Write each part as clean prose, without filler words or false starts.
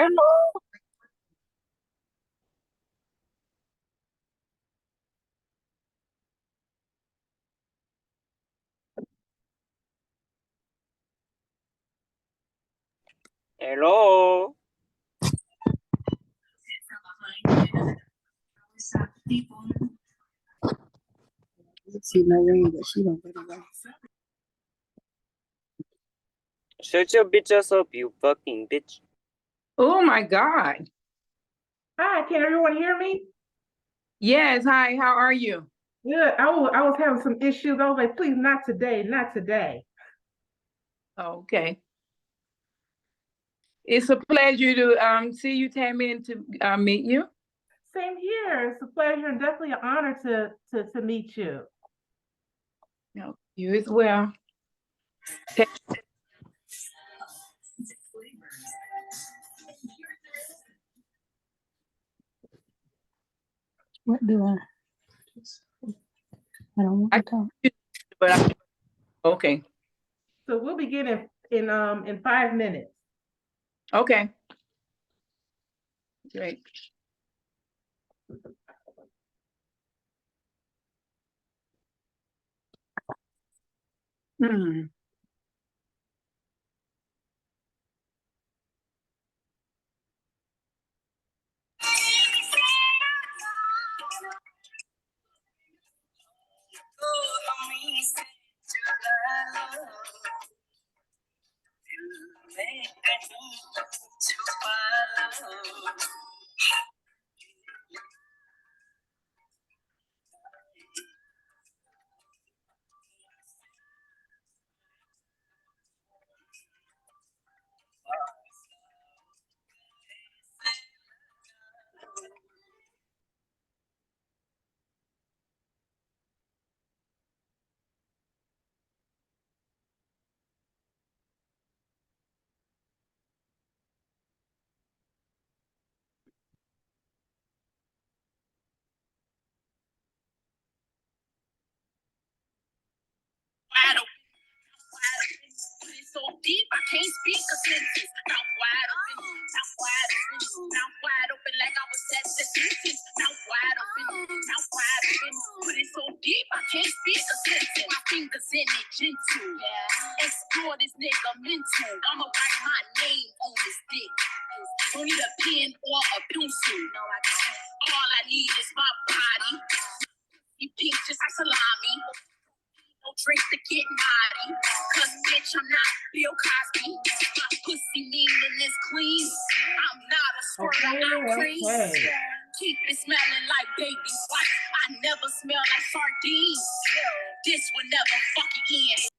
Hello. Hello. See Norene, but she don't get away. Shut your bitch ass up, you fucking bitch. Oh my God. Hi, can everyone hear me? Yes, hi, how are you? Good. I was having some issues. I was like, please, not today, not today. Okay. It's a pleasure to see you, Tammy, and to meet you. Same here. It's a pleasure and definitely an honor to meet you. No, you as well. What do I don't want to talk. But okay. So we'll begin in 5 minutes. Okay. Great. Hmm. So deep, I can't speak a sentence. Mouth wide open, mouth wide open, mouth wide open like I was at the sentence. Mouth wide open, mouth wide open. Put it so deep, I can't speak a sentence. My fingers in it, gentle. Explore this nigga mental. I'ma write my name on this dick. Don't need a pen or a pencil. No, I don't. All I need is my body. You pink just like salami. No drink to get naughty. Cause bitch, I'm not Bill Cosby. My pussy mean and it's clean. I'm not a squirter, I'm clean. Keep it smelling like baby wipes. I never smell like sardines. This will never fucking end.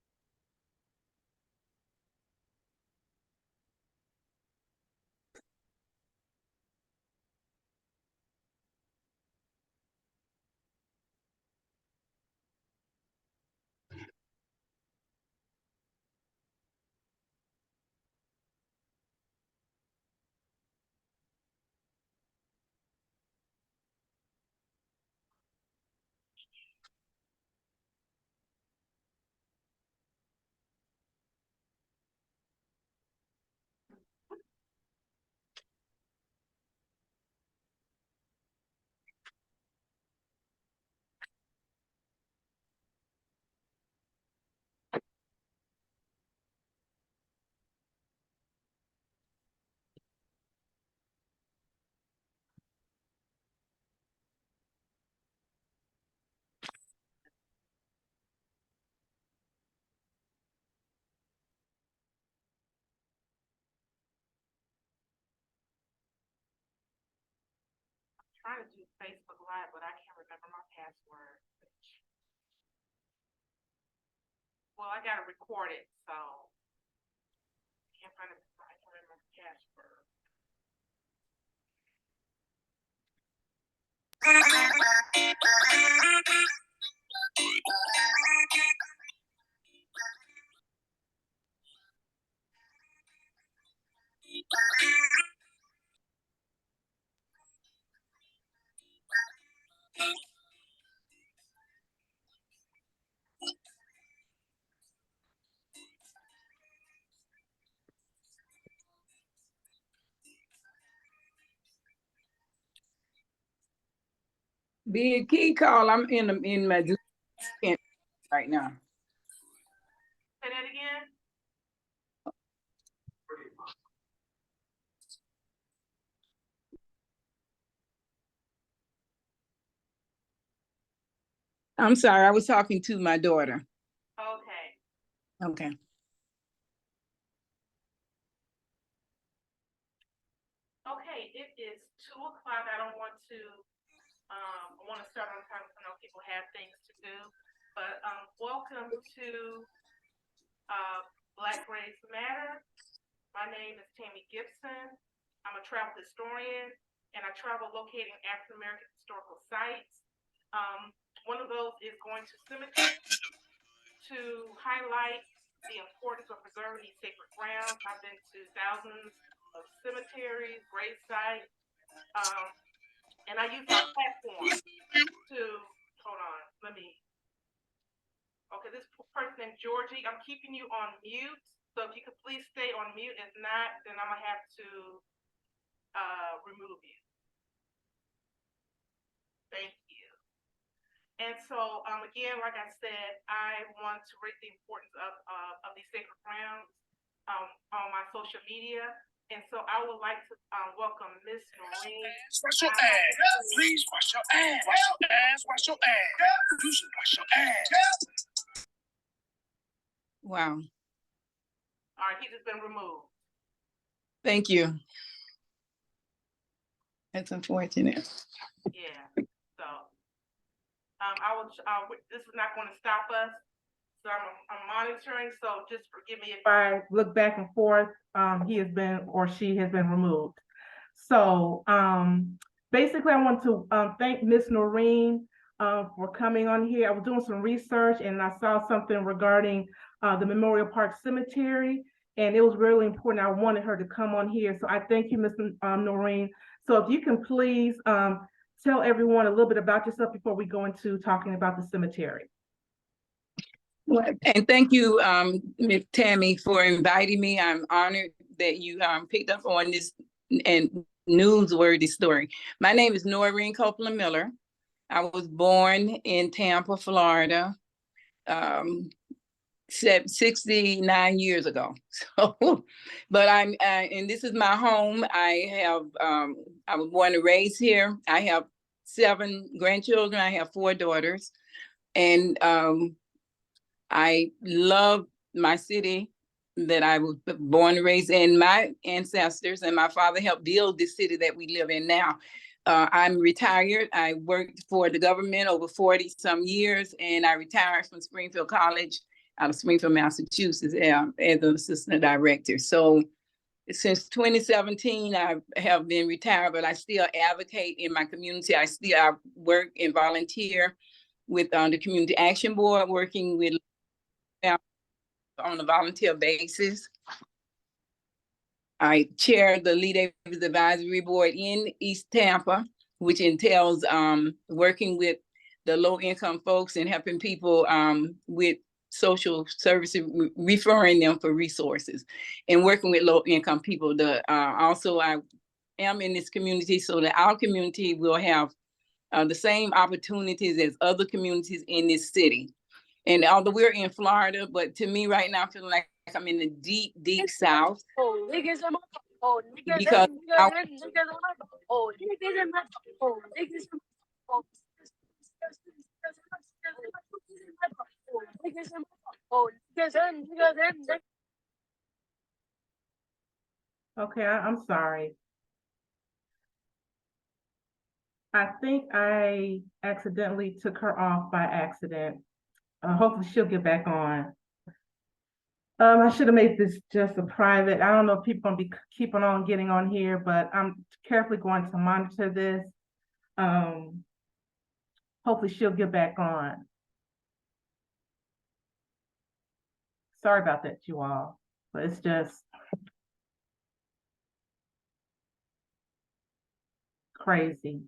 Trying to do Facebook Live, but I can't remember my password. Well, I gotta record it, so I can't remember my password. Big key call. I'm in my Zoom right now. Say that again? I'm sorry, I was talking to my daughter. Okay. Okay. Okay, it is 2:00. I don't want to, I want to start on time, 'cause I know people have things to do. But, welcome to, Black Race Matter. My name is Tammy Gibson. I'm a travel historian, and I travel locating African American historical sites. One of those is going to cemeteries to highlight the importance of preserving these sacred grounds. I've been to thousands of cemeteries, grave sites, and I use my platform to, hold on, okay, this person named Georgie, I'm keeping you on mute, so if you could please stay on mute. If not, then I'm gonna have to remove you. Thank you. And so, again, like I said, I want to raise the importance of these sacred grounds on my social media. And so I would like to welcome Miss Norene. Wash your ass. Please wash your ass. Wash your ass. Wash your ass. You should wash your ass. Wow. All right, he just been removed. Thank you. That's unfortunate. Yeah. So this is not going to stop us. So I'm monitoring. So just forgive me if I look back and forth. He has been, or she has been removed. So basically, I want to thank Miss Norene for coming on here. I was doing some research and I saw something regarding the Memorial Park Cemetery, and it was really important. I wanted her to come on here. So I thank you, Miss Norene. So if you can please tell everyone a little bit about yourself before we go into talking about the cemetery. Well, and thank you, Ms. Tammy, for inviting me. I'm honored that you picked up on this and newsworthy story. My name is Norene Miller. I was born in Tampa, Florida, 69 years ago. So, but and this is my home. I was born and raised here. I have 7 grandchildren. I have 4 daughters, and I love my city that I was born and raised in. My ancestors and my father helped build this city that we live in now. I'm retired. I worked for the government over 40 some years, and I retired from Springfield College out of Springfield, Massachusetts, as an assistant director. So since 2017, I have been retired, but I still advocate in my community. I work and volunteer with the Community Action Board, working with on a volunteer basis. I chair the Lead Ages Advisory Board in East Tampa, which entails working with the low-income folks and helping people with social services, referring them for resources, and working with low-income people. Also, I am in this community so that our community will have the same opportunities as other communities in this city. And although we're in Florida, but to me right now, I feel like I'm in the deep, deep South. Because okay, I'm sorry. I think I accidentally took her off by accident. Hopefully she'll get back on. I should have made this just a private. I don't know if people are gonna be keeping on getting on here, but I'm carefully going to monitor this. Hopefully she'll get back on. Sorry about that, you all, but it's just crazy.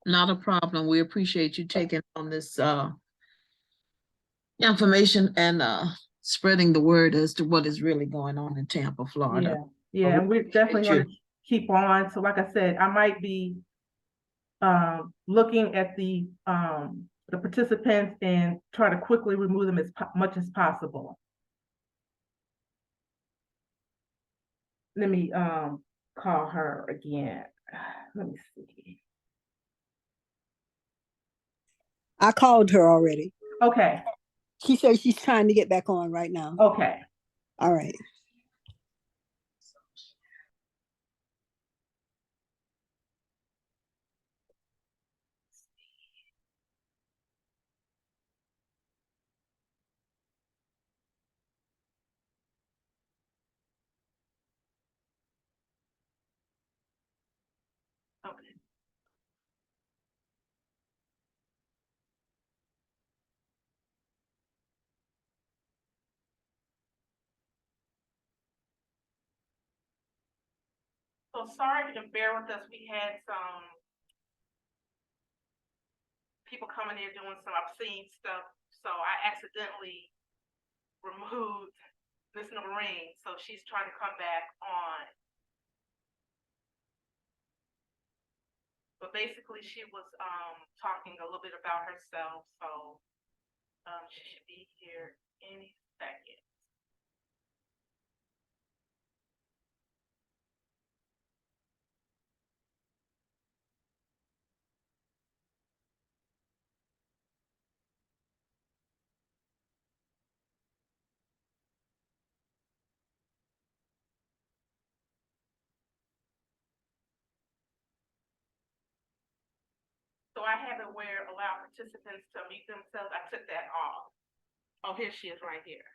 Not a problem. We appreciate you taking on this information and spreading the word as to what is really going on in Tampa, Florida. Yeah, and we're definitely going to keep on. So like I said, I might be looking at the participants and try to quickly remove them as much as possible. Let me call her again. Let me see. I called her already. Okay, She said she's trying to get back on right now. okay. All right. Okay. So sorry if you can bear with us. We had some people coming in doing some obscene stuff. So I accidentally removed Miss Norene. So she's trying to come back on. But basically she was talking a little bit about herself. So she should be here any second. So I have it where allow participants to mute themselves. I took that off. Oh, here she is right here.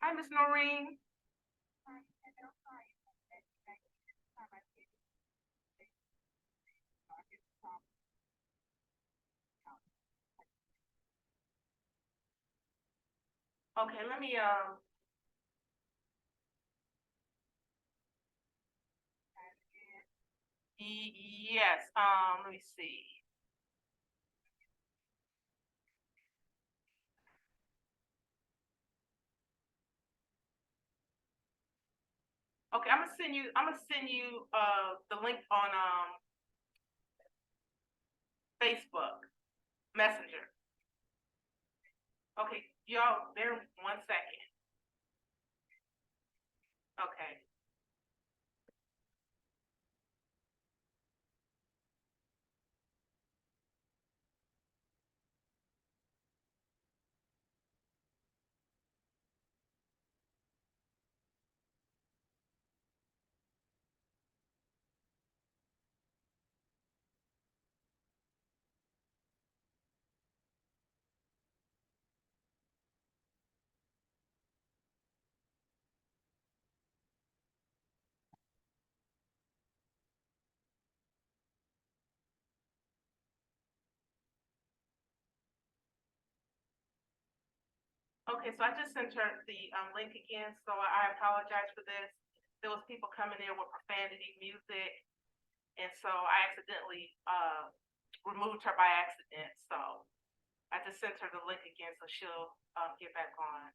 Hi, Miss Norene. Okay, let me yes, let me see. Okay, I'm gonna send you the link on Facebook Messenger. Okay, y'all bear 1 second. Okay. Okay, so I just sent her the link again, so I apologize for this. There was people coming in with profanity music, and so I accidentally removed her by accident. So I just sent her the link again, so she'll get back on.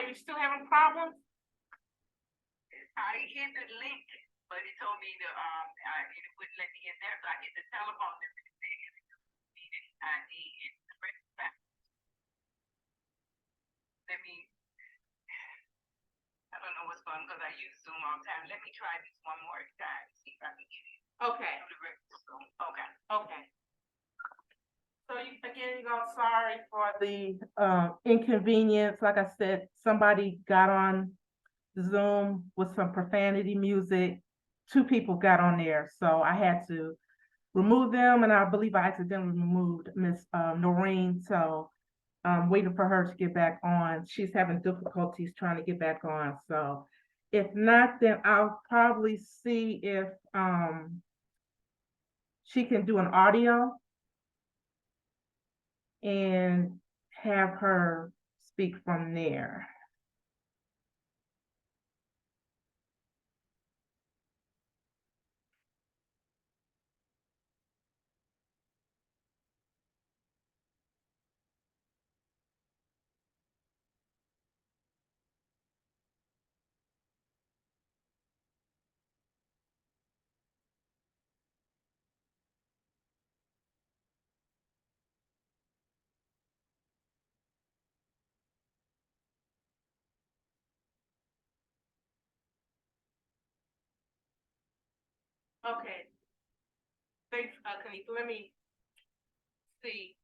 you still having problems? I hit the link, but it told me to, it wouldn't let me in there, so I hit the telephone number to say it needed ID and the rest of that. Let me, I don't know what's going on because I use Zoom all the time. Let me try this one more time, see if I can get it. Okay, To the rest of Zoom. Okay. okay. So you, again, you know, sorry for the inconvenience. Like I said, somebody got on Zoom with some profanity music. 2 people got on there, so I had to remove them, and I believe I accidentally removed Miss Norene. So I'm waiting for her to get back on. She's having difficulties trying to get back on. So if not, then I'll probably see if she can do an audio and have her speak from there. Okay. Thanks, Kanika. Let me see.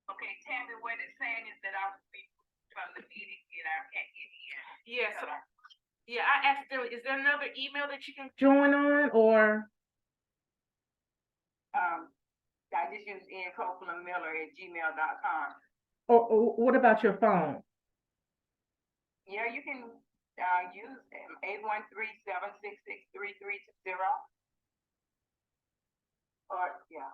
Okay, Tammy, what it's saying is that I'll be from the meeting and I can't get here. Yes. Yeah, I accidentally, is there another email that you can join on, or? I just use Miller@gmail.com. Or what about your phone? Yeah, you can use 813-766-3320. Or yeah.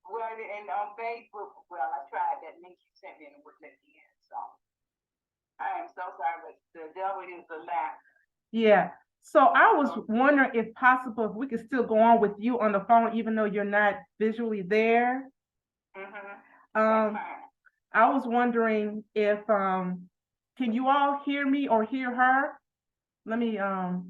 Well, and on Facebook, well, I tried that link you sent me and it wouldn't let me in. So I am so sorry, but the devil is a lie. Yeah. So I was wondering if possible, if we could still go on with you on the phone, even though you're not visually there. I was wondering if can you all hear me or hear her? Let me You want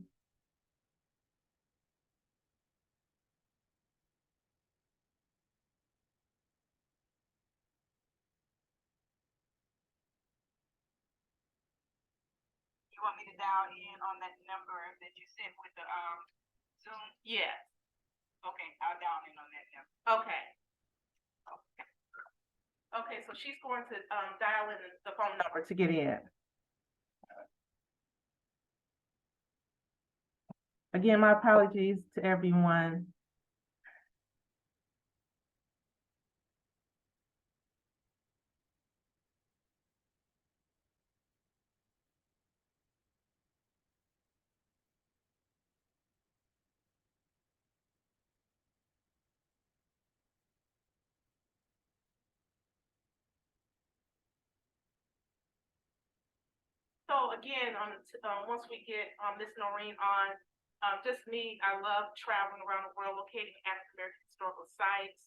me to dial in on that number that you sent with the Zoom? yeah. Okay, I'll dial in on that number. Okay. Okay, so she's going to dial in the phone number to get in. Again, my apologies to everyone. So again, once we get Miss Norene on, just me, I love traveling around the world, locating African American historical sites.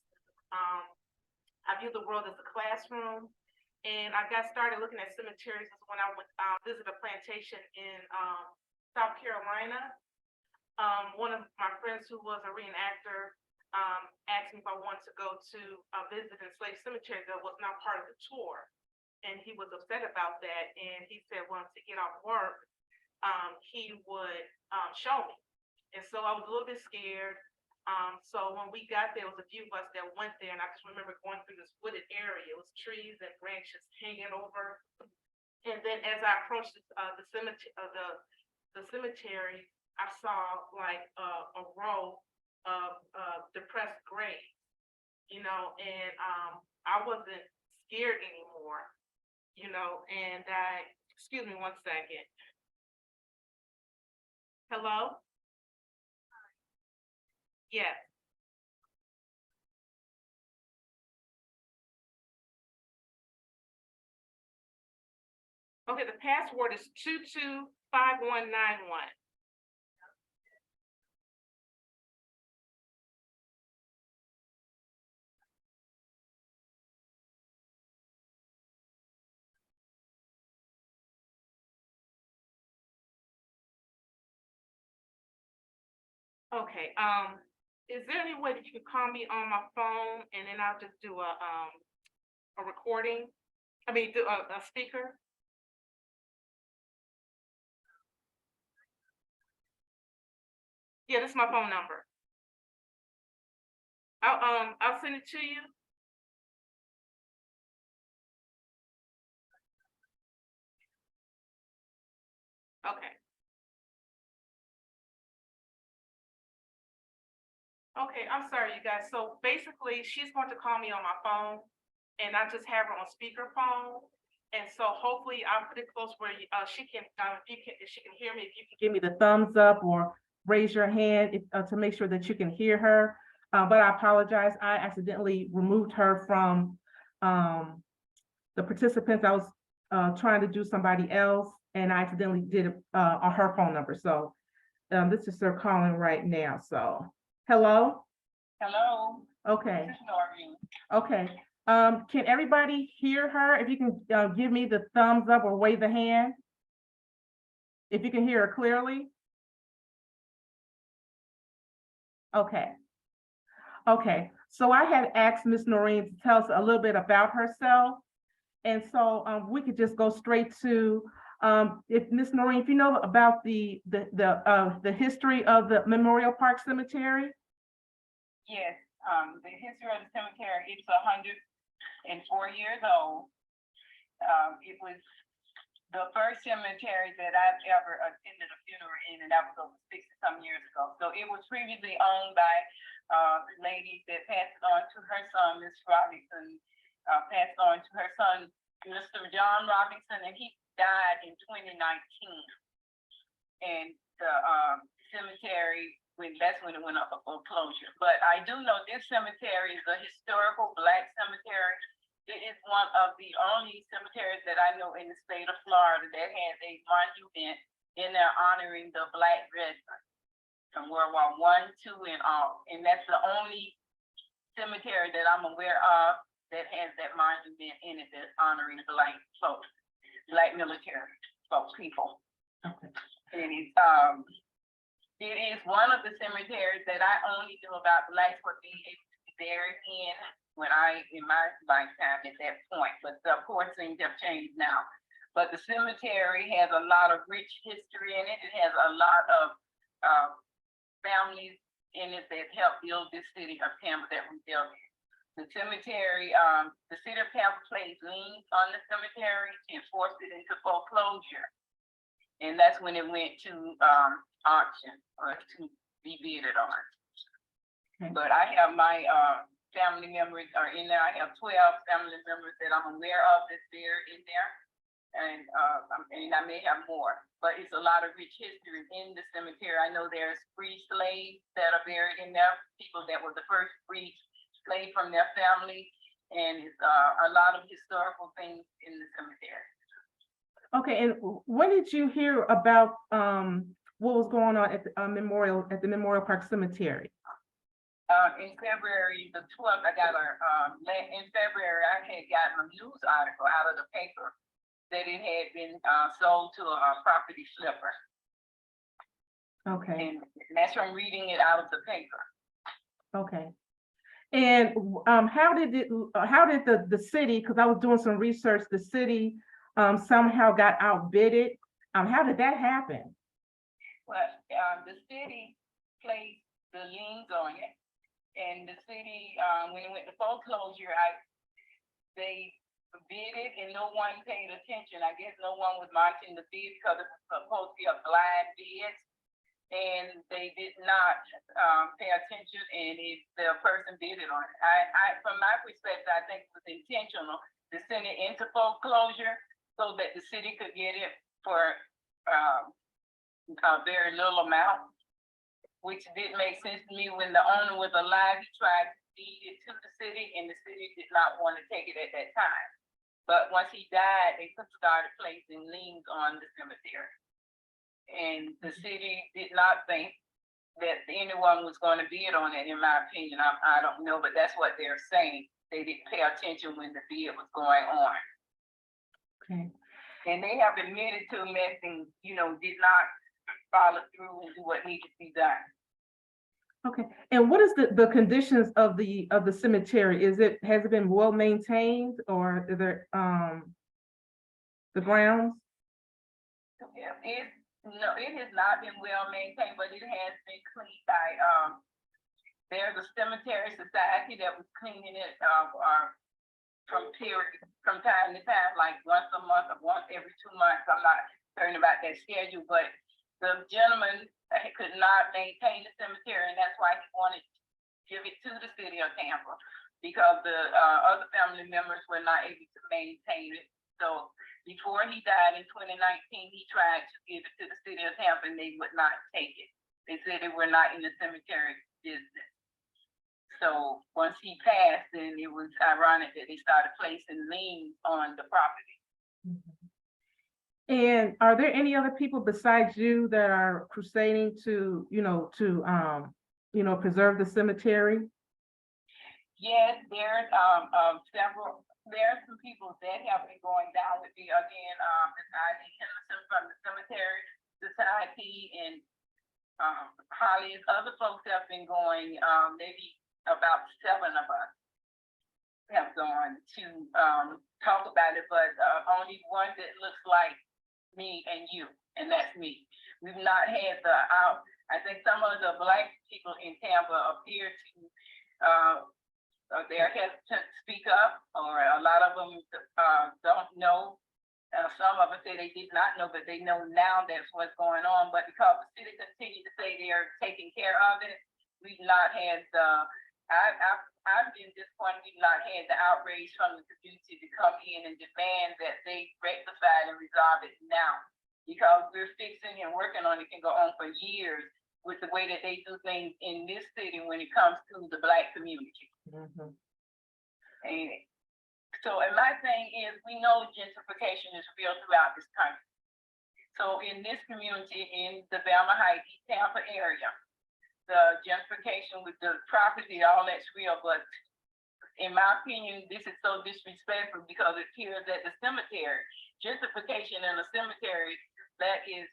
I view the world as a classroom, and I got started looking at cemeteries when I went visit a plantation in South Carolina. One of my friends who was a reenactor asked me if I wanted to go to visit enslaved cemeteries that was not part of the tour. And he was upset about that, and he said once to get off work, he would show me. And so I was a little bit scared. So when we got there, it was a few of us that went there, and I just remember going through this wooded area. It was trees and branches hanging over. And then as I approached the cemetery, I saw like a row of depressed graves, you know, and I wasn't scared anymore. You know, and excuse me one second. Hello? Yes. Okay, the password is 225191. Okay, is there any way that you could call me on my phone and then I'll just do a recording? I mean, do a speaker? Yeah, this is my phone number. I'll send it to you. Okay. Okay, I'm sorry, you guys. So basically, she's going to call me on my phone, and I just have her on speakerphone. And so hopefully, I'll put it close where she can, if she can hear me, if you can give me the thumbs up or raise your hand to make sure that you can hear her. But I apologize. I accidentally removed her from the participants. I was trying to do somebody else, and I accidentally did it on her phone number. So this is her calling right now. So hello. Hello, Okay. this is Norene. Okay. Can everybody hear her? If you can give me the thumbs up or wave the hand. If you can hear her clearly. Okay. Okay. So I had asked Miss Norene to tell us a little bit about herself. And so we could just go straight to if Miss Norene, if you know about the history of the Memorial Park Cemetery. Yes, the history of the cemetery, it's 104 years old. It was the first cemetery that I've ever attended a funeral in, and that was over 60-some years ago. So it was previously owned by the lady that passed it on to her son, Miss Robinson, passed on to her son, Mr. John Robinson, and he died in 2019. And the cemetery, that's when it went up for closure. But I do know this cemetery is a historical Black cemetery. It is one of the only cemeteries that I know in the state of Florida that has a monument in there honoring the Black veterans from World War I, II, and all. And that's the only cemetery that I'm aware of that has that monument in it that's honoring Black folks, Black military folks, people. Okay. And it is one of the cemeteries that I only knew about Blacks were being able to be buried in in my lifetime at that point. But of course, things have changed now. But the cemetery has a lot of rich history in it. It has a lot of families in it that helped build this city of Tampa that we built. The cemetery, the city of Tampa placed liens on the cemetery and forced it into foreclosure. And that's when it went to auction or to be bidded on. Okay. But I have my family members are in there. I have 12 family members that I'm aware of that's buried in there. And I may have more, but it's a lot of rich history in the cemetery. I know there's free slaves that are buried in there, people that were the first free slave from their family, and it's a lot of historical things in the cemetery. Okay, and when did you hear about what was going on at the Memorial Park Cemetery? In February the 12th, I got in February, I had gotten a news article out of the paper that it had been sold to a property flipper. Okay. And that's from reading it out of the paper. Okay. And how did the city, because I was doing some research, the city somehow got outbidded. How did that happen? Well, the city placed the liens on it. And the city, when it went to foreclosure, they bid it and no one paid attention. I guess no one was watching the bid because it was supposed to be a blind bid. And they did not pay attention, and the person bid it on it. From my perspective, I think it was intentional to send it into foreclosure so that the city could get it for a very little amount, which didn't make sense to me. When the owner was alive, he tried to deed it to the city, and the city did not want to take it at that time. But once he died, they started placing liens on the cemetery. And the city did not think that anyone was going to bid on it, in my opinion. I don't know, but that's what they're saying. They didn't pay attention when the bid was going on. Okay. And they have admitted to messing, did not follow through and do what needed to be done. Okay, and what is the conditions of the cemetery? Has it been well maintained, or is there the grounds? Yeah, no, it has not been well maintained, but it has been cleaned by, there's a cemetery society that was cleaning it, from time to time, like once a month or once every 2 months. I'm not certain about that schedule, but the gentleman could not maintain the cemetery, and that's why he wanted to give it to the city of Tampa, because the other family members were not able to maintain it. So before he died in 2019, he tried to give it to the city of Tampa, and they would not take it. They said they were not in the cemetery business. So once he passed, then it was ironic that they started placing liens on the property. And are there any other people besides you that are crusading to, preserve the cemetery? Yes, there's several. There are some people that have been going down with me again. Ivy Henderson from the Cemetery Society, and Holly and other folks have been going. Maybe about 7 of us have gone to talk about it, but only one that looks like me and you, and that's me. We've not had I think some of the Black people in Tampa appear to they're hesitant to speak up, or a lot of them don't know. Some of us say they did not know, but they know now that's what's going on. But because the city continues to say they're taking care of it, we've not had I've been disappointed we've not had the outrage from the community to come in and demand that they rectify and resolve it now, because we're fixing and working on it can go on for years with the way that they do things in this city when it comes to the Black community. Mm-hmm. And so, and my thing is, we know gentrification is real throughout this country. So in this community, in the Belma Heights, East Tampa area, the gentrification with the property, all that's real, but in my opinion, this is so disrespectful because it appears that the cemetery, gentrification in a cemetery, that is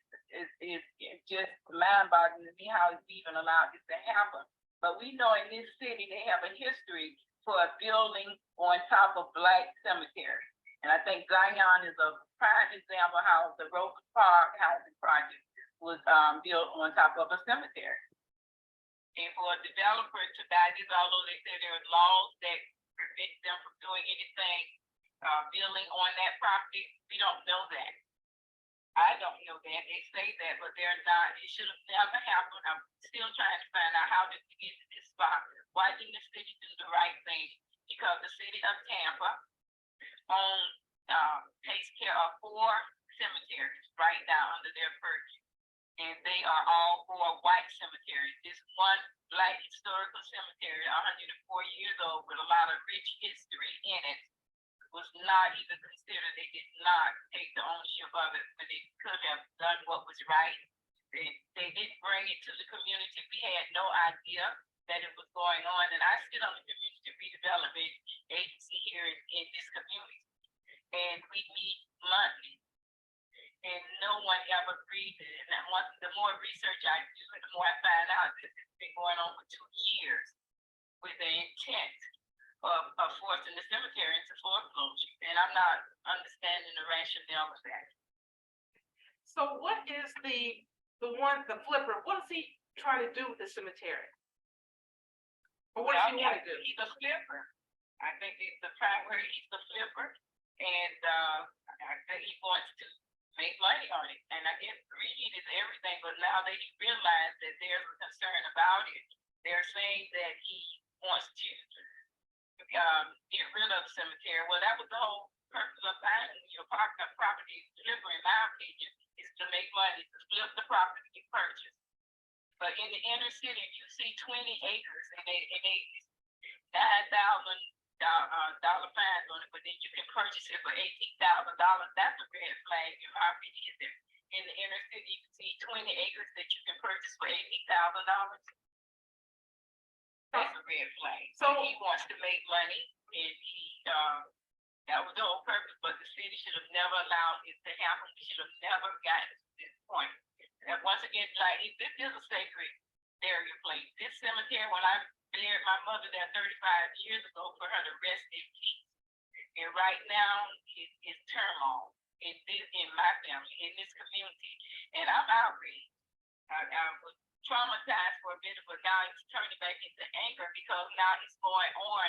just mind-boggling to me how it's even allowed this to happen. But we know in this city, they have a history for a building on top of Black cemetery. And I think Zion is a prime example how the Roper Park housing project was built on top of a cemetery. And for a developer to buy this, although they say there are laws that prevent them from doing anything, building on that property, we don't know that. I don't know that. They say that, but they're not. It should have never happened. I'm still trying to find out how did we get to this spot. Why didn't the city do the right thing? Because the city of Tampa takes care of 4 cemeteries right now under their purview. And they are all 4 white cemeteries. This one Black historical cemetery, 104 years old, with a lot of rich history in it, was not even considered. They did not take the ownership of it when they could have done what was right. They didn't bring it to the community. We had no idea that it was going on. And I sit on the community redevelopment agency here in this community. And we meet monthly. And no one ever agreed. And the more research I do, and the more I find out that it's been going on for 2 years with the intent of forcing the cemetery into foreclosure. And I'm not understanding the rationale of that. So what is the flipper, what does he try to do with the cemetery? Or what does he want to do? He's a flipper. I think he's the primary, he's the flipper. And I think he wants to make money on it. And I guess greed is everything, but now they realize that there's a concern about it. They're saying that he wants to get rid of the cemetery. Well, that was the whole purpose of buying your property flipper, in my opinion, is to make money, to flip the property you purchase. But in the inner city, if you see 20 acres and they $9,000 fines on it, but then you can purchase it for $18,000. That's a red flag in my opinion. In the inner city, you can see 20 acres that you can purchase for $18,000. That's a red flag. So he wants to make money, and that was the whole purpose. But the city should have never allowed it to happen. We should have never gotten to this point. And once again, like this is a sacred burial place. This cemetery, when I buried my mother there 35 years ago for her to rest in peace. And right now, it's turmoil in my family, in this community. And I'm outraged. I was traumatized for a bit, but now it's turning back into anger because now it's going on.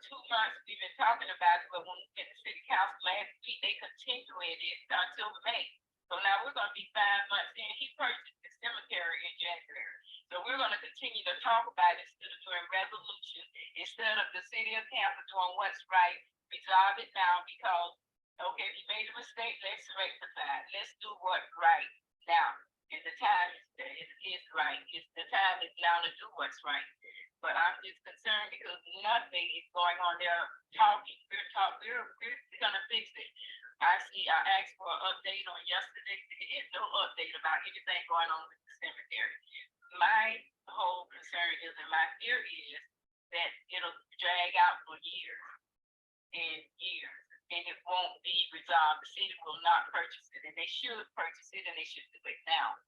2 months we've been talking about it, but when we went to city council last week, they continued it until May. So now we're going to be 5 months in. He purchased the cemetery in January. So we're going to continue to talk about it instead of doing resolutions, instead of the city of Tampa doing what's right. Resolve it now because, okay, if you made a mistake, let's rectify it. Let's do what's right now. And the time is right. The time is now to do what's right. But I'm just concerned because nothing is going on there talking. We're going to fix it. I asked for an update on yesterday. There's no update about anything going on with the cemetery. My whole concern is, and my fear is, that it'll drag out for years and years, and it won't be resolved. The city will not purchase it, and they should purchase it, and they should do it now.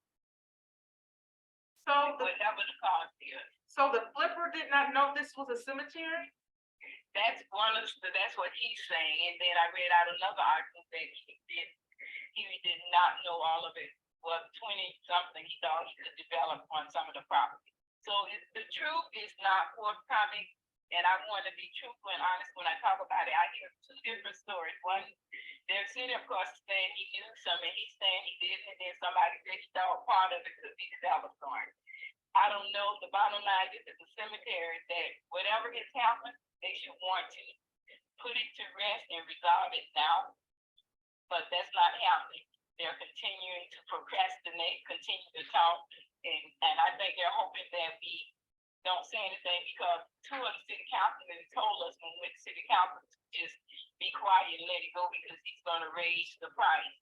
So whatever the cost is. So the flipper did not know this was a cemetery? That's what he's saying, and then I read out another article that he did not know all of it. Was 20-something he thought he could develop on some of the property. So the truth is not forthcoming. And I want to be truthful and honest when I talk about it. I hear two different stories. One, they're sitting, of course, saying he knew something, he's saying he didn't, and then somebody said he thought part of it could be developed on. I don't know. The bottom line is at the cemetery that whatever has happened, they should want to put it to rest and resolve it now. But that's not happening. They're continuing to procrastinate, continue to talk, and I think they're hoping that we don't say anything because 2 of the city councilmen told us when we went to city council to just be quiet and let it go because he's going to raise the price.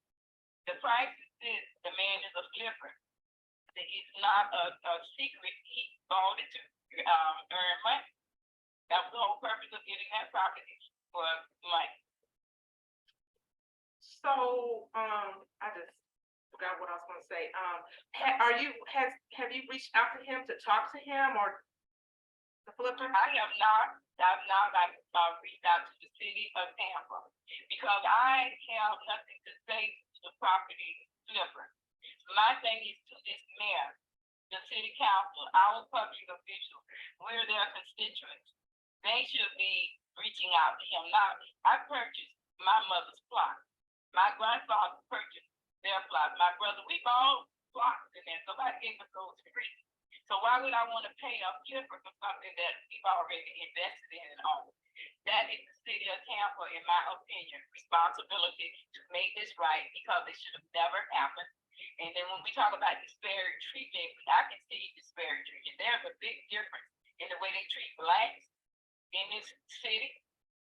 The price is this: the man is a flipper. It's not a secret. He bought it to earn money. That was the whole purpose of getting that property for money. So, I just forgot what I was going to say. Have you reached out to him to talk to him or the flipper? I have not. I've reached out to the city of Tampa because I have nothing to say to the property flipper. My thing is to this mayor, the city council, our public officials, we're their constituents. They should be reaching out to him. Now, I purchased my mother's plot. My grandfather purchased their plot. My brother, we bought plots in there. Somebody gave us those free. So why would I want to pay a flipper for something that we've already invested in and owned? That is the city of Tampa, in my opinion, responsibility to make this right because it should have never happened. And then when we talk about disparate treatment, I can see disparate treatment. There's a big difference in the way they treat blacks in this city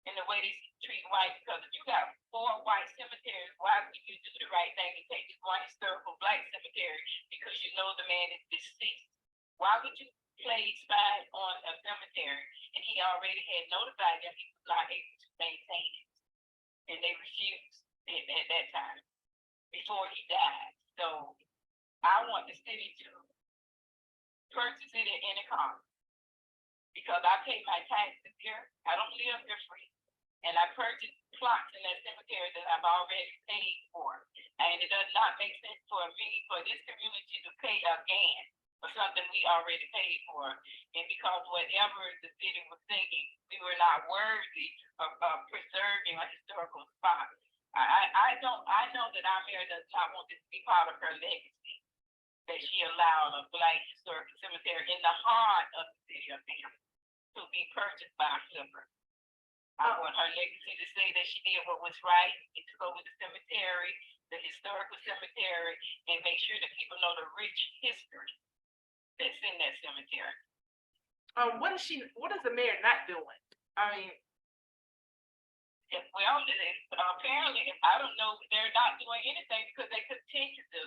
and the way they treat white, because if you got 4 white cemeteries, why would you do the right thing and take this one historical black cemetery because you know the man is deceased? Why would you play spy on a cemetery and he already had notified them he was not able to maintain it, and they refused at that time before he died? So I want the city to purchase it at any cost because I pay my taxes here. I don't live here free. And I purchased plots in that cemetery that I've already paid for. And it does not make sense for this community to pay again for something we already paid for. And because whatever the city was thinking, we were not worthy of preserving a historical spot. I know that our mayor does not want this to be part of her legacy, that she allowed a black historical cemetery in the heart of the city of Tampa to be purchased by a flipper. I want her legacy to say that she did what was right and to go with the cemetery, the historical cemetery, and make sure that people know the rich history that's in that cemetery. What is the mayor not doing? I mean, well, apparently, I don't know, they're not doing anything because they continue to.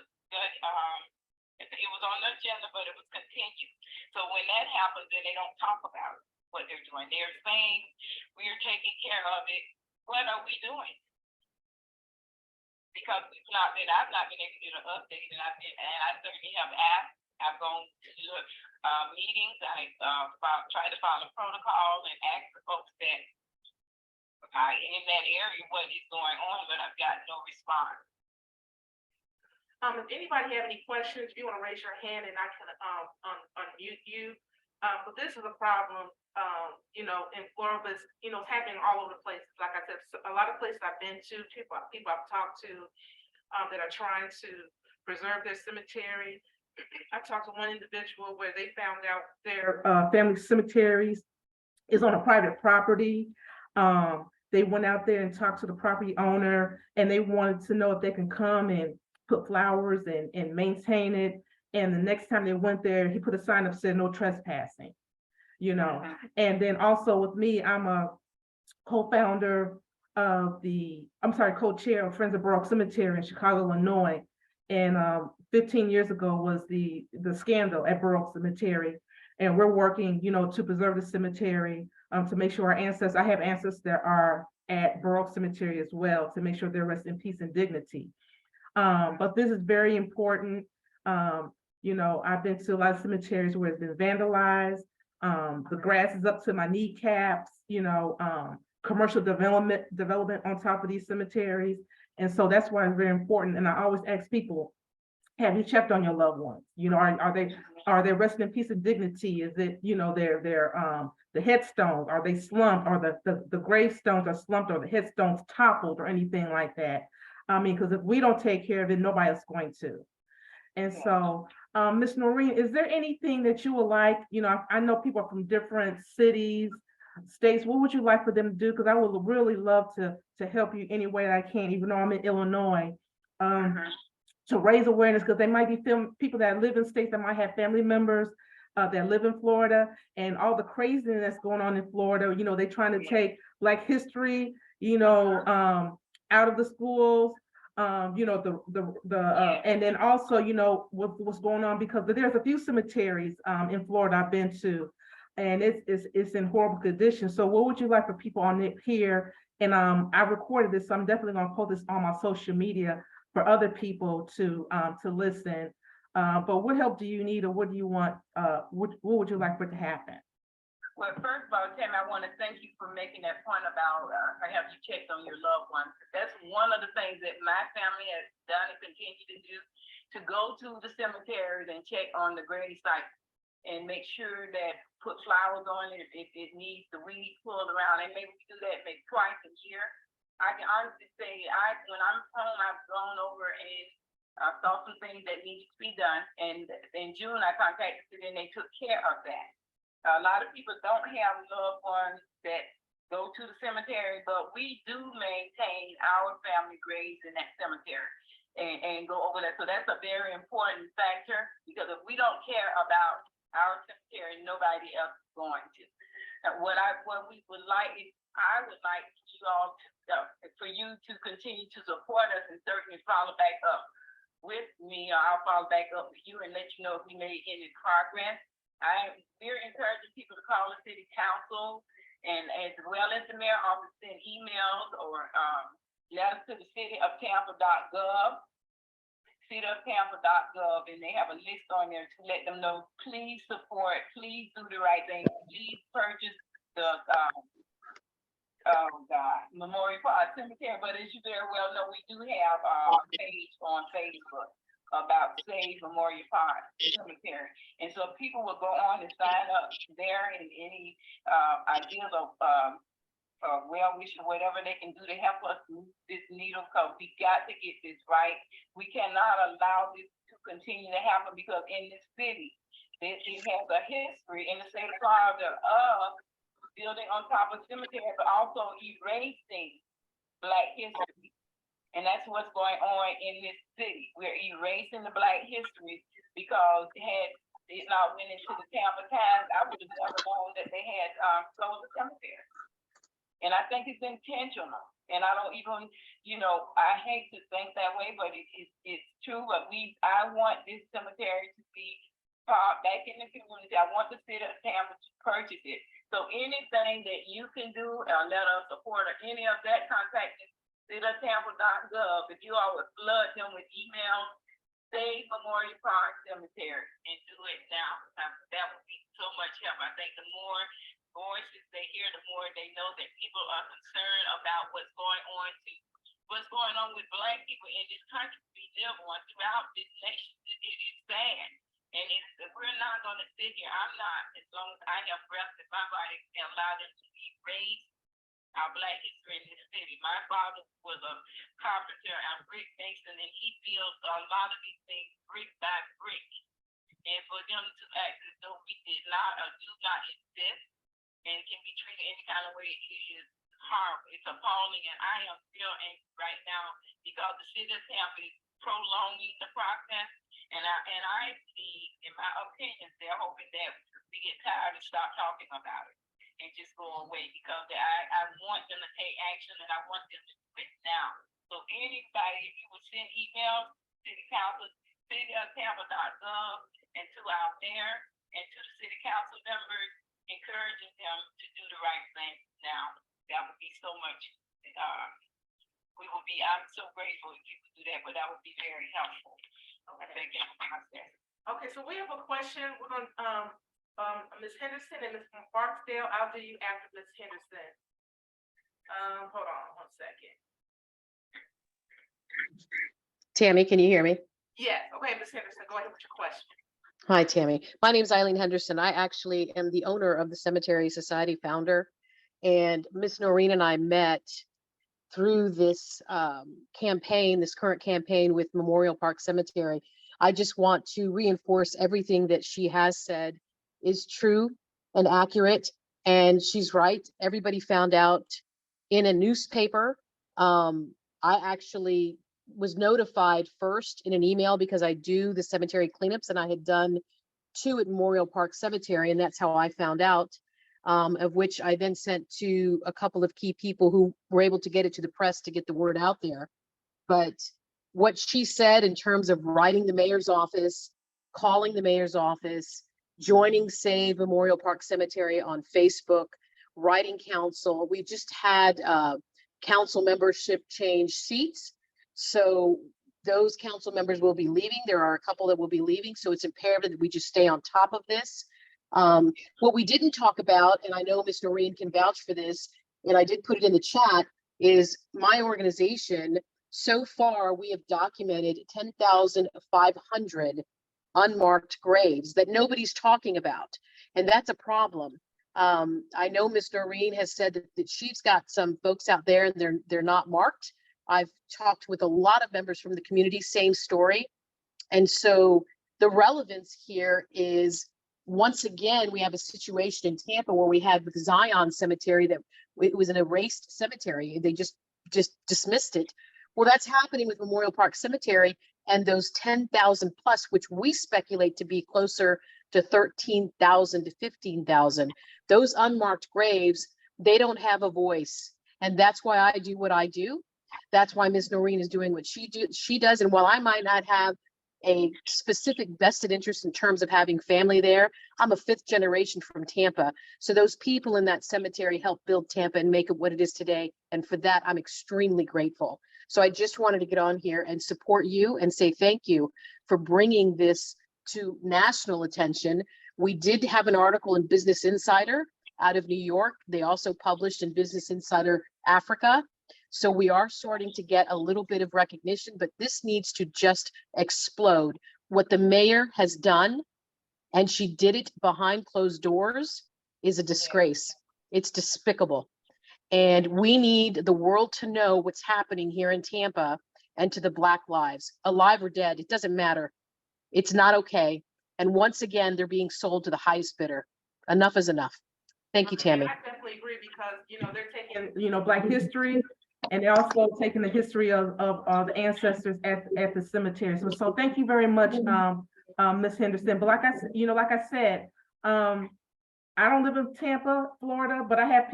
It was on the agenda, but it was continued. So when that happens, then they don't talk about what they're doing. They're saying we're taking care of it. What are we doing? Because I've not been able to get an update, and I certainly have asked I've gone to meetings. I try to follow protocol and ask the folks that are in that area what is going on, but I've got no response. If anybody have any questions, if you want to raise your hand and I can unmute you. But this is a problem, you know, in Florida, but it's, you know, it's happening all over the place. Like I said, a lot of places I've been to, people I've talked to that are trying to preserve their cemetery. I talked to one individual where they found out their family cemeteries is on a private property. They went out there and talked to the property owner, and they wanted to know if they can come and put flowers and maintain it. And the next time they went there, he put a sign up said no trespassing, you know. And then also with me, I'm a co-founder of co-chair of Friends of Borough Cemetery in Chicago, Illinois. And 15 years ago was the scandal at Borough Cemetery. And we're working, you know, to preserve the cemetery, to make sure our ancestors, I have ancestors that are at Borough Cemetery as well, to make sure they rest in peace and dignity. But this is very important. You know, I've been to a lot of cemeteries where it's been vandalized. The grass is up to my kneecaps, you know, commercial development on top of these cemeteries. And so that's why it's very important. And I always ask people, have you checked on your loved ones? You know, are they resting in peace and dignity? Is it, you know, the headstones, are they slumped, or the gravestones are slumped, or the headstones toppled, or anything like that? I mean, because if we don't take care of it, nobody else is going to. And so, Ms. Norene, is there anything that you would like, you know, I know people are from different cities, states, what would you like for them to do? Because I would really love to help you any way that I can, even though I'm in Illinois, to raise awareness, because they might be people that live in states that might have family members that live in Florida, and all the craziness that's going on in Florida. You know, they're trying to take Black history, you know, out of the schools. You know, and then also, you know, what's going on, because there's a few cemeteries in Florida I've been to, and it's in horrible condition. So what would you like for people on it here? And I recorded this, so I'm definitely gonna post this on my social media for other people to listen. But what help do you need, or what do you want? What would you like for it to happen? Well, first of all, Tammy, I want to thank you for making that point about have you checked on your loved ones. That's one of the things that my family has done and continue to do, to go to the cemeteries and check on the grave sites and make sure that put flowers on it if it needs the weeds pulled around. And maybe we do that maybe twice a year. I can honestly say, when I'm home, I've gone over and saw some things that need to be done. And in June, I contacted them and they took care of that. A lot of people don't have loved ones that go to the cemetery, but we do maintain our family graves in that cemetery and go over that. So that's a very important factor, because if we don't care about our cemetery, nobody else is going to. Now, what we would like is, I would like you all for you to continue to support us and certainly follow back up with me, or I'll follow back up with you and let you know if we made any progress. We're encouraging people to call the city council, and as well as the mayor office, send emails or letters to the cityoftampa.gov, cityoftampa.gov, and they have a list on there to let them know, please support, please do the right thing, please purchase the Memorial Park Cemetery. But as you very well know, we do have a page on Facebook about Save Memorial Park Cemetery. And so people will go on and sign up there, and any ideas of well wish or whatever they can do to help us move this needle, because we got to get this right. We cannot allow this to continue to happen, because in this city, it has a history in the state of Florida of building on top of cemetery, but also erasing Black history. And that's what's going on in this city. We're erasing the Black history, because had it not went into the Tampa Times, I would have never known that they had closed the cemetery. And I think it's intentional. And I don't even, you know, I hate to think that way, but it's true. But I want this cemetery to be back in the community. I want the city of Tampa to purchase it. So anything that you can do, let us support, or any of that, contact cityoftampa.gov. If you all would flood them with emails save Memorial Park Cemetery and do it now. That would be so much help. I think the more voices they hear, the more they know that people are concerned about what's going on with Black people in this country. We live on throughout this nation. It's sad. And if we're not going to sit here, I'm not, as long as I have breath in my body, and allow them to erase our Black history in this city. My father was a carpenter and brick mason, and he built a lot of these things brick by brick. And for them to act as though we did not or do not exist and can be treated any kind of way, it is horrible. It's appalling, and I am still angry right now because the city of Tampa is prolonging the process. And I see, in my opinion, they're hoping that we get tired and stop talking about it and just go away, because I want them to take action, and I want them to do it now. So anybody, if you would send emails, city council, cityoftampa.gov, and to our mayor and to the city council members, encouraging them to do the right thing now. That would be so much. I'm so grateful if you could do that, but that would be very helpful. Okay. Okay, so we have a question. We're going Ms. Henderson and Ms. Barksdale. I'll do you after Ms. Henderson. Hold on one second. Tammy, can you hear me? Yes. Okay, Ms. Henderson, go ahead with your question. Hi, Tammy. My name is Eileen Henderson. I actually am the owner of the Cemetery Society, founder. And Miss Norene and I met through this campaign, this current campaign with Memorial Park Cemetery. I just want to reinforce everything that she has said is true and accurate. And she's right. Everybody found out in a newspaper. I actually was notified first in an email because I do the cemetery cleanups, and I had done 2 at Memorial Park Cemetery, and that's how I found out, of which I then sent to a couple of key people who were able to get it to the press to get the word out there. But what she said in terms of writing the mayor's office, calling the mayor's office, joining Save Memorial Park Cemetery on Facebook, writing council, we just had council membership change seats. So those council members will be leaving. There are a couple that will be leaving. So it's imperative that we just stay on top of this. What we didn't talk about, and I know Ms. Noreen can vouch for this, and I did put it in the chat, is my organization, so far we have documented 10,500 unmarked graves that nobody's talking about. And that's a problem. I know Ms. Noreen has said that she's got some folks out there and they're not marked. I've talked with a lot of members from the community, same story. And so the relevance here is, once again, we have a situation in Tampa where we had with Zion Cemetery that it was an erased cemetery. They just dismissed it. Well, that's happening with Memorial Park Cemetery, and those 10,000 plus, which we speculate to be closer to 13,000 to 15,000, those unmarked graves, they don't have a voice. And that's why I do what I do. That's why Ms. Noreen is doing what she does. And while I might not have a specific vested interest in terms of having family there, I'm a 5th generation from Tampa. So those people in that cemetery helped build Tampa and make it what it is today. And for that, I'm extremely grateful. So I just wanted to get on here and support you and say thank you for bringing this to national attention. We did have an article in Business Insider out of New York. They also published in Business Insider Africa. So we are starting to get a little bit of recognition, but this needs to just explode. What the mayor has done, and she did it behind closed doors, is a disgrace. It's despicable. And we need the world to know what's happening here in Tampa and to the Black lives, alive or dead. It doesn't matter. It's not okay. And once again, they're being sold to the highest bidder. Enough is enough. Thank you, Tammy. I definitely agree because, they're taking, Black history, and they're also taking the history of the ancestors at the cemetery. So thank you very much, Ms. Henderson. But like I said, I don't live in Tampa, Florida, but I have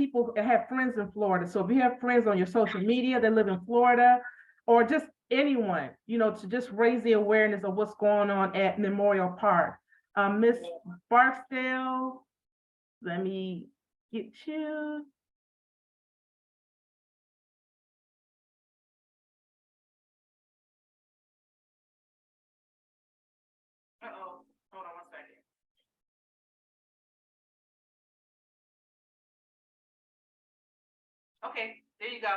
friends in Florida. So if you have friends on your social media that live in Florida, or just anyone, to just raise the awareness of what's going on at Memorial Park. Ms. Barksdale, let me get you. Okay, there you go.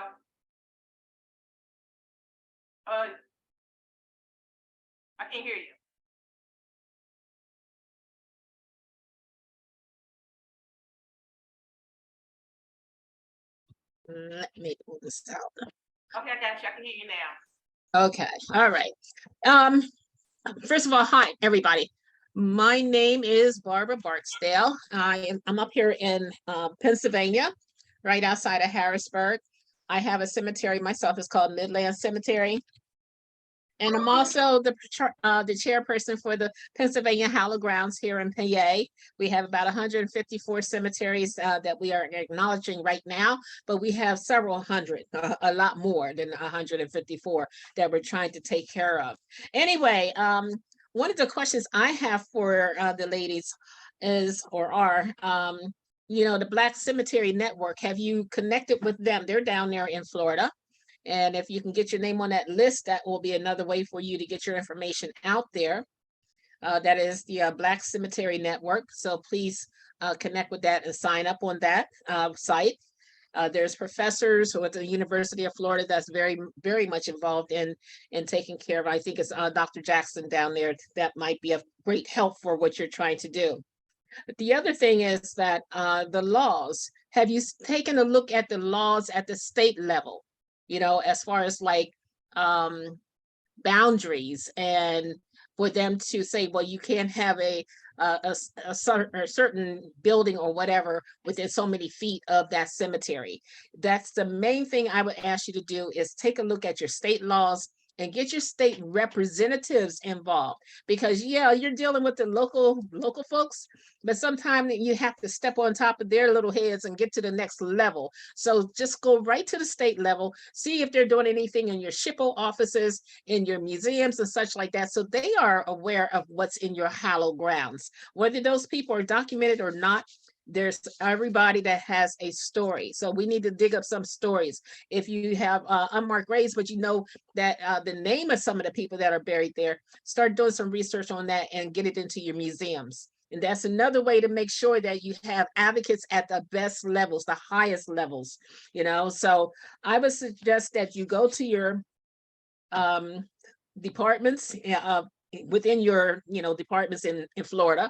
I can't hear you. Let me pull this out. Okay, I got you. I can hear you now. Okay, all right. First of all, hi, everybody. My name is Barbara Barksdale. I'm up here in Pennsylvania, right outside of Harrisburg. I have a cemetery myself. It's called Midland Cemetery. And I'm also the chairperson for the Pennsylvania Hallowed Grounds here in PA. We have about 154 cemeteries that we are acknowledging right now, but we have several hundred, a lot more than 154 that we're trying to take care of. Anyway, one of the questions I have for the ladies is, or are, the Black Cemetery Network, have you connected with them? They're down there in Florida. And if you can get your name on that list, that will be another way for you to get your information out there. That is the Black Cemetery Network. So please connect with that and sign up on that site. There's professors at the University of Florida that's very, very much involved in taking care of. I think it's Dr. Jackson down there. That might be a great help for what you're trying to do. But the other thing is that the laws. Have you taken a look at the laws at the state level? As far as like boundaries, and for them to say, well, you can't have a certain building or whatever within so many feet of that cemetery. That's the main thing I would ask you to do, is take a look at your state laws and get your state representatives involved, because you're dealing with the local folks, but sometimes you have to step on top of their little heads and get to the next level. So just go right to the state level, see if they're doing anything in your SHPO offices, in your museums and such like that, so they are aware of what's in your hallowed grounds. Whether those people are documented or not, there's everybody that has a story. So we need to dig up some stories. If you have unmarked graves, but that the name of some of the people that are buried there, start doing some research on that and get it into your museums. And that's another way to make sure that you have advocates at the best levels, the highest levels, So I would suggest that you go to your departments within your, departments in Florida,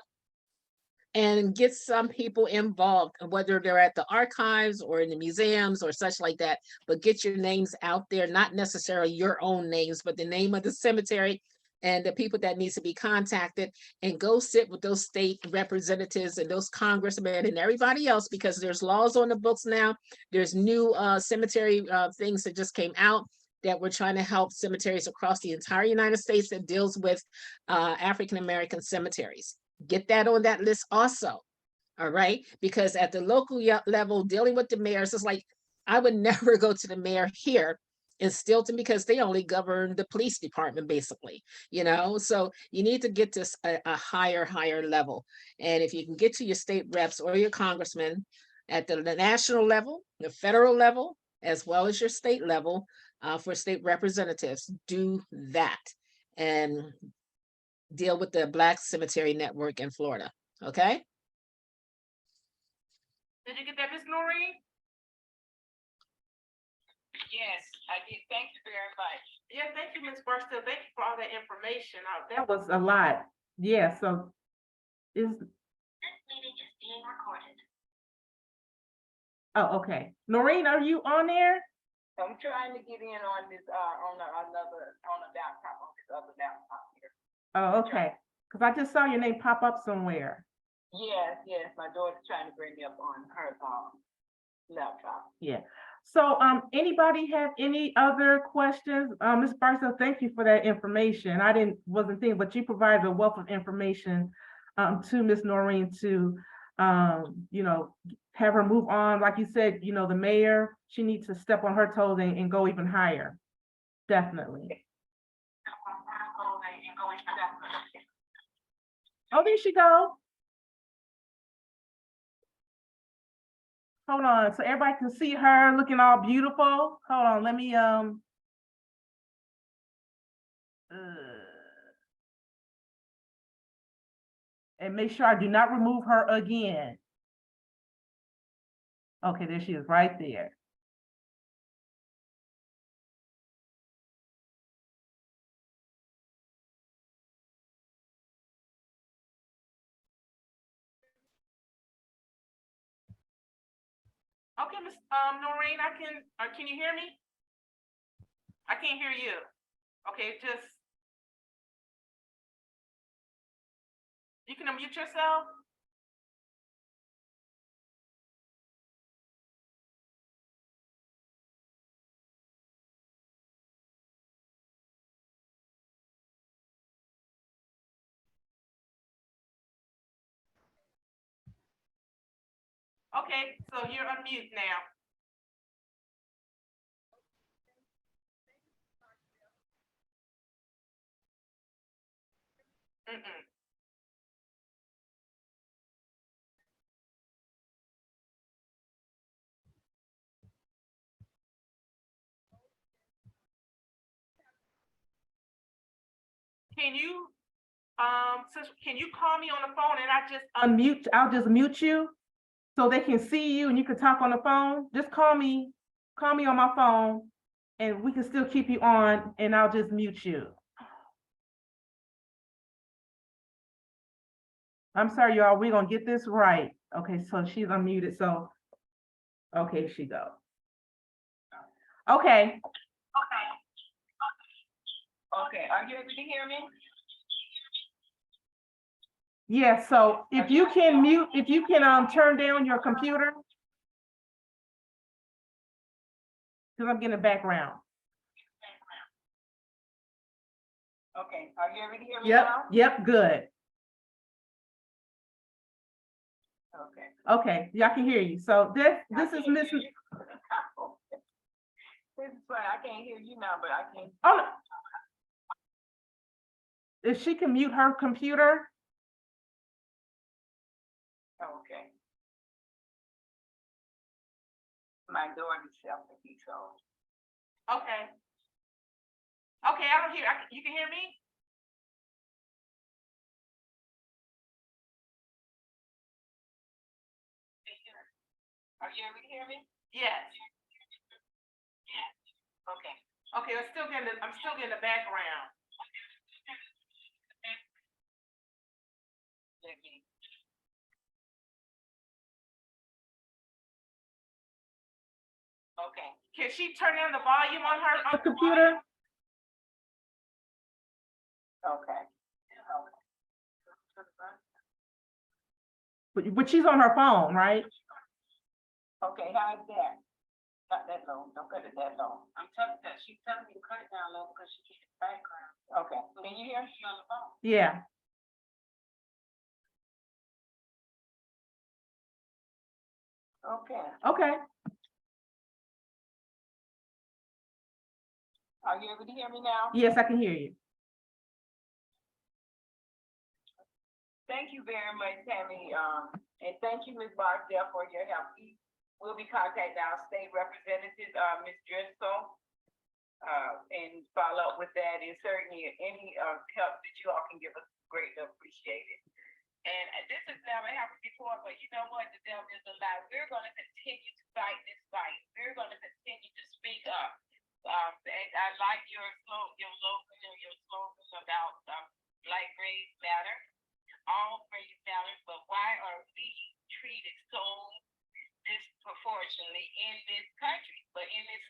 and get some people involved, whether they're at the archives or in the museums or such like that, but get your names out there, not necessarily your own names, but the name of the cemetery and the people that needs to be contacted, and go sit with those state representatives and those congressmen and everybody else, because there's laws on the books now. There's new cemetery things that just came out that we're trying to help cemeteries across the entire United States that deals with African-American cemeteries. Get that on that list also. All right. Because at the local level, dealing with the mayors, is like, I would never go to the mayor here in Stilton, because they only govern the police department, basically, so you need to get to a higher level. And if you can get to your state reps or your congressmen at the national level, the federal level, as well as your state level, for state representatives, do that and deal with the Black Cemetery Network in Florida. Okay. Did you get that, Miss Norene? Yes, I did. Thank you very much. Yeah, thank you, Ms. Barstow. Thank you for all that information. That was a lot. Yeah, so this meeting is being recorded. Oh, okay. Norene, are you on there? I'm trying to get in on this on the laptop, on this other laptop here. Oh, okay. Because I just saw your name pop up somewhere. Yes. My daughter's trying to bring me up on her laptop. Yeah. So anybody have any other questions? Ms. Barstow, thank you for that information. I wasn't thinking, but you provided a wealth of information to Ms. Norene to have her move on. Like you said, the mayor, she needs to step on her toes and go even higher. Definitely. Oh, there she go. Hold on, so everybody can see her looking all beautiful. Hold on, let me and make sure I do not remove her again. Okay, there she is right there. Okay, Miss Norene, can you hear me? I can't hear you. Okay, you can unmute yourself. Okay, so you're unmute now. Mm-mm. Can you call me on the phone and I'll just mute you so they can see you and you can talk on the phone? Just call me on my phone and we can still keep you on and I'll just mute you. I'm sorry, y'all, we're gonna get this right. Okay, so she's unmuted, so, okay, she go. Okay. Okay, are you able to hear me? Yeah, so if you can turn down your computer. Because I'm getting a background. Okay, are you able to hear me Yep, now? yep, good. Okay. Okay, y'all can hear you. So this is Miss. This is why I can't hear you now, but I can. Oh, no. If she can mute her computer. Okay. My daughter's self-defeat, so. Okay. Okay, I don't hear. You can hear me? Are you able to hear me? Yes. Okay. Okay, I'm still getting the background. Let me. Okay. Can she turn down the volume on her computer? Okay. But she's on her phone, right? Okay, how's that? Not that low. Don't cut it that low. She's telling me to cut it down low because she gets background. Okay. Can you hear? She's on the phone. Yeah. Okay. Okay. Are you able to hear me now? Yes, I can hear you. Thank you very much, Tammy, and thank you, Ms. Barksdale, for your help. We'll be contacting our state representative, Ms. Driscoll, and follow up with that, and certainly any help that you all can give us, greatly appreciated. And this has never happened before, but you know what? The devil is a lie. We're going to continue to fight this fight. We're going to continue to speak up. And I like your slogan about Black grades matter. All grades matter, but why are we treated so disproportionately in this country? But in this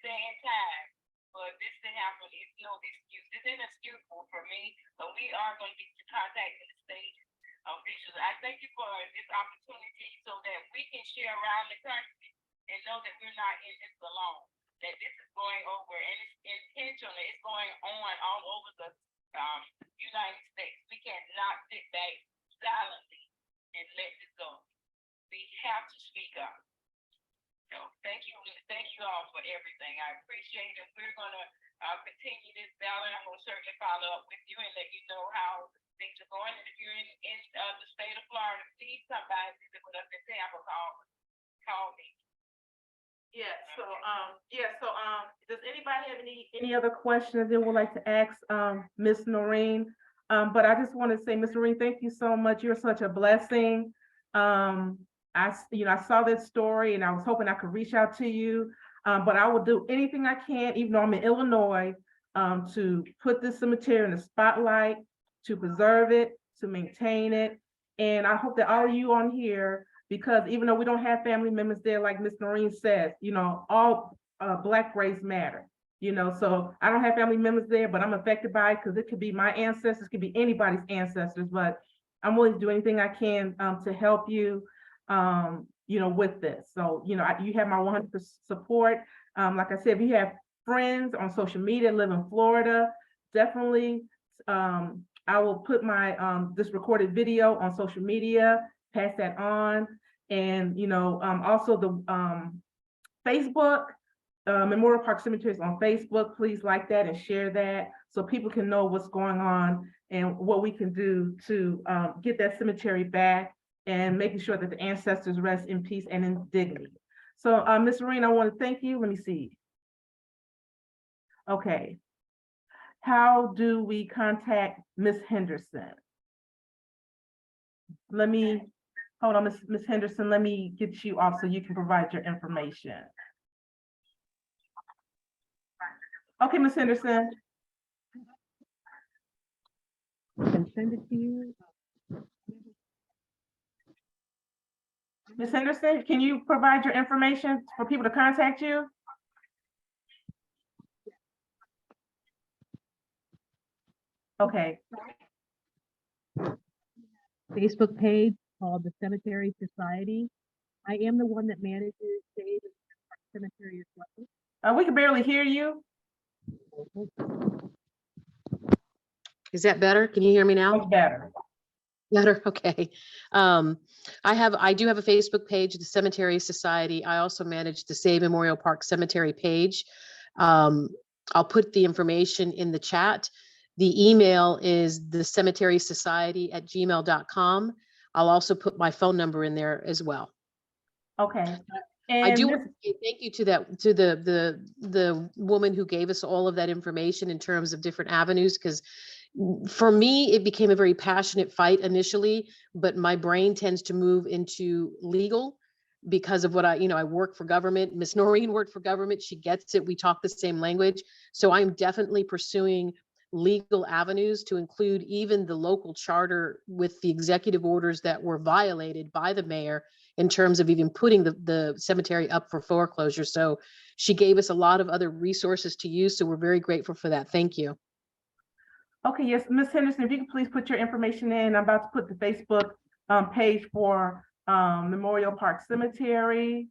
day and time, for this to happen is no excuse. It's inexcusable for me, but we are going to be contacting the state officials. I thank you for this opportunity so that we can share around the country and know that we're not in this alone. That this is going over and it's intentional. It's going on all over the United States. We cannot sit back silently and let this go. We have to speak up. So thank you all for everything. I appreciate it. We're gonna continue this battle. I'm gonna certainly follow up with you and let you know how things are going. And if you're in the state of Florida, please come by and visit with us in Tampa. Call me. Yeah, so does anybody have any other questions they would like to ask Miss Norene? But I just want to say, Miss Norene, thank you so much. You're such a blessing. I saw this story and I was hoping I could reach out to you, but I will do anything I can, even though I'm in Illinois, to put this cemetery in the spotlight, to preserve it, to maintain it. And I hope that all of you on here because even though we don't have family members there, like Miss Norene says, all Black race matter. So I don't have family members there, but I'm affected by it because it could be my ancestors, it could be anybody's ancestors, but I'm willing to do anything I can to help you, with this. So, you have my 100% support. Like I said, if you have friends on social media, live in Florida, definitely, I will put my this recorded video on social media, pass that on, and also the Facebook. Memorial Park Cemeteries on Facebook, please like that and share that so people can know what's going on and what we can do to get that cemetery back and making sure that the ancestors rest in peace and in dignity. So Ms. Norene, I want to thank you. Let me see. Okay. How do we contact Ms. Henderson? Hold on, Ms. Henderson, let me get you off so you can provide your information. Okay, Ms. Henderson. I can send it to you. Ms. Henderson, can you provide your information for people to contact you? Okay. Facebook page called the Cemetery Society. I am the one that manages the cemetery as well. We can barely hear you. Is that better? Can you hear me now? Much better. Better, okay. I do have a Facebook page, the Cemetery Society. I also manage the Save Memorial Park Cemetery page. I'll put the information in the chat. The email is thecemetarySociety@gmail.com. I'll also put my phone number in there as well. Okay. I And do want to say thank you to the woman who gave us all of that information in terms of different avenues, because for me, it became a very passionate fight initially, but my brain tends to move into legal because of what I work for government. Miss Norene worked for government. She gets it. We talk the same language. So I'm definitely pursuing legal avenues to include even the local charter with the executive orders that were violated by the mayor in terms of even putting the cemetery up for foreclosure. So she gave us a lot of other resources to use. So we're very grateful for that. Thank you. okay, yes, Ms. Henderson, if you could please put your information in. I'm about to put the Facebook page for Memorial Park Cemetery.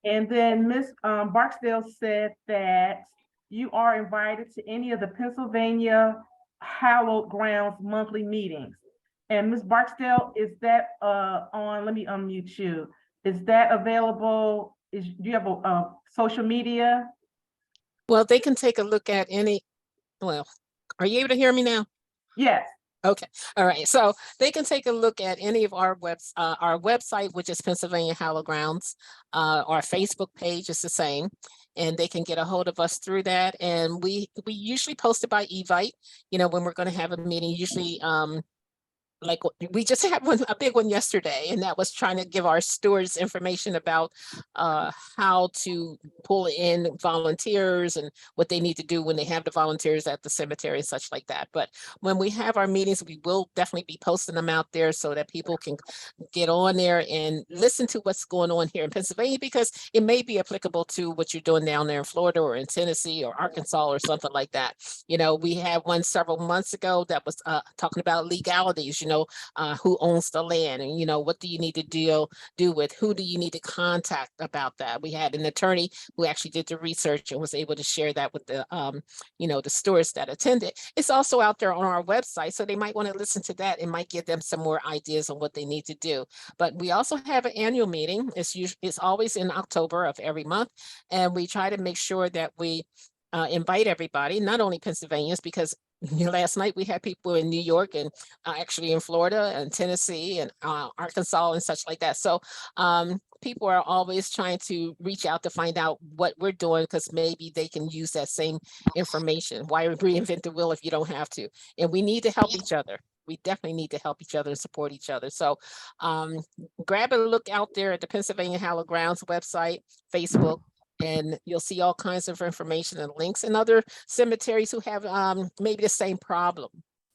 And then Ms. Barksdale said that you are invited to any of the Pennsylvania Hallowed Grounds monthly meetings. And Ms. Barksdale, is that on, let me unmute you. Is that available? Do you have a social media? Well, they can take a look at well, are you able to hear me now? Yes. Okay, all right. So they can take a look at any of our website, which is Pennsylvania Hallowed Grounds. Our Facebook page is the same, and they can get a hold of us through that. And we usually post it by Evite, when we're going to have a meeting, usually like we just had a big one yesterday, and that was trying to give our stewards information about how to pull in volunteers and what they need to do when they have the volunteers at the cemetery and such like that. But when we have our meetings, we will definitely be posting them out there so that people can get on there and listen to what's going on here in Pennsylvania, because it may be applicable to what you're doing down there in Florida or in Tennessee or Arkansas or something like that. We had one several months ago that was talking about legalities, who owns the land, and what do you need to do with, who do you need to contact about that. We had an attorney who actually did the research and was able to share that with the the stewards that attended. It's also out there on our website, so they might want to listen to that. It might give them some more ideas on what they need to do. But we also have an annual meeting. It's always in October of every month, and we try to make sure that we invite everybody, not only Pennsylvanians, because last night we had people in New York and actually in Florida and Tennessee and Arkansas and such like that. So people are always trying to reach out to find out what we're doing, because maybe they can use that same information. Why reinvent the wheel if you don't have to? And we need to help each other. We definitely need to help each other and support each other. So grab a look out there at the Pennsylvania Hallowed Grounds website, Facebook, and you'll see all kinds of information and links, and other cemeteries who have maybe the same problem.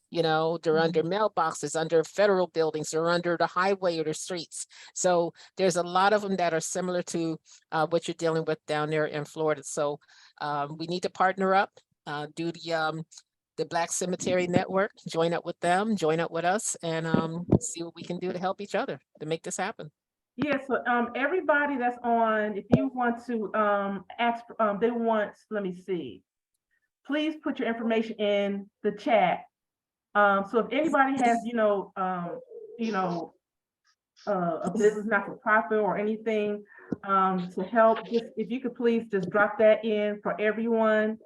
You know, they're under mailboxes, under federal buildings, or under the highway or the streets. So there's a lot of them that are similar to what you're dealing with down there in Florida. So we need to partner up, do the Black Cemetery Network, join up with them, join up with us, and see what we can do to help each other to make this happen. Yeah, so everybody that's on, if you want to ask, they want, let me see. Please put your information in the chat. So if anybody has, a business not for profit or anything to help, just if you could please just drop that in for everyone.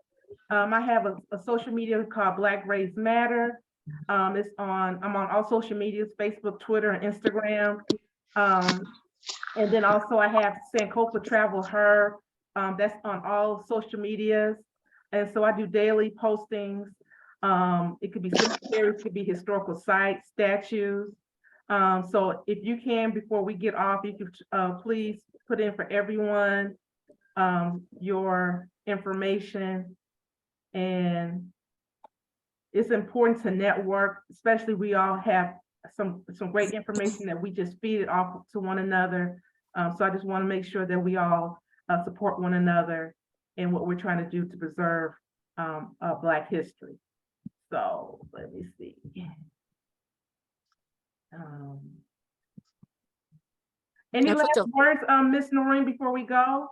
I have a social media called Black Race Matter. I'm on all social medias, Facebook, Twitter, and Instagram. And then also I have Sankofa TravelHer. That's on all social medias. And so I do daily postings. It could be cemeteries, it could be historical sites, statues. So if you can, before we get off, you could please put in for everyone your information. And it's important to network, especially we all have some great information that we just feed it off to one another. So I just want to make sure that we all support one another in what we're trying to do to preserve Black history. So let me see. Any And last put the- words, Miss Norene, before we go?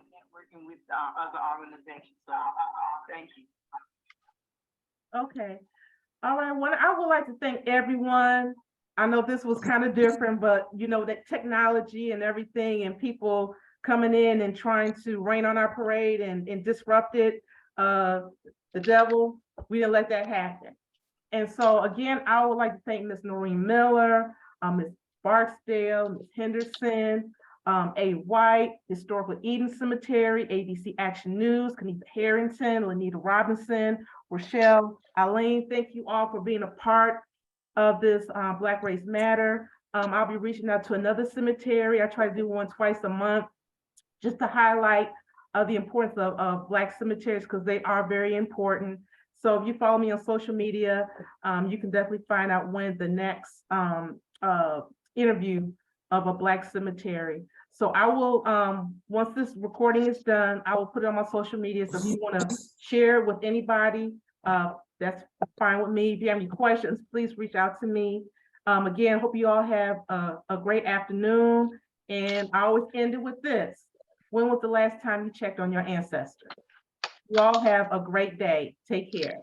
Networking with other organizations, so thank you. Okay. All right. Well, I would like to thank everyone. I know this was kind of different, but that technology and everything and people coming in and trying to rain on our parade and disrupt it, the devil, we didn't let that happen. And so again, I would like to thank Ms. Norene Miller, Ms. Barksdale, Ms. Henderson, A. White, Historical Eden Cemetery, ABC Action News, Kenita Harrington, Lanita Robinson, Rochelle, Eileen, thank you all for being a part of this Black Race Matter. I'll be reaching out to another cemetery. I try to do one twice a month just to highlight the importance of Black cemeteries because they are very important. So if you follow me on social media, you can definitely find out when the next interview of a Black cemetery. So I will, once this recording is done, I will put it on my social media. So if you want to share with anybody, that's fine with me. If you have any questions, please reach out to me. Again, hope you all have a great afternoon. And I always end it with this. When was the last time you checked on your ancestors? You all have a great day. Take care.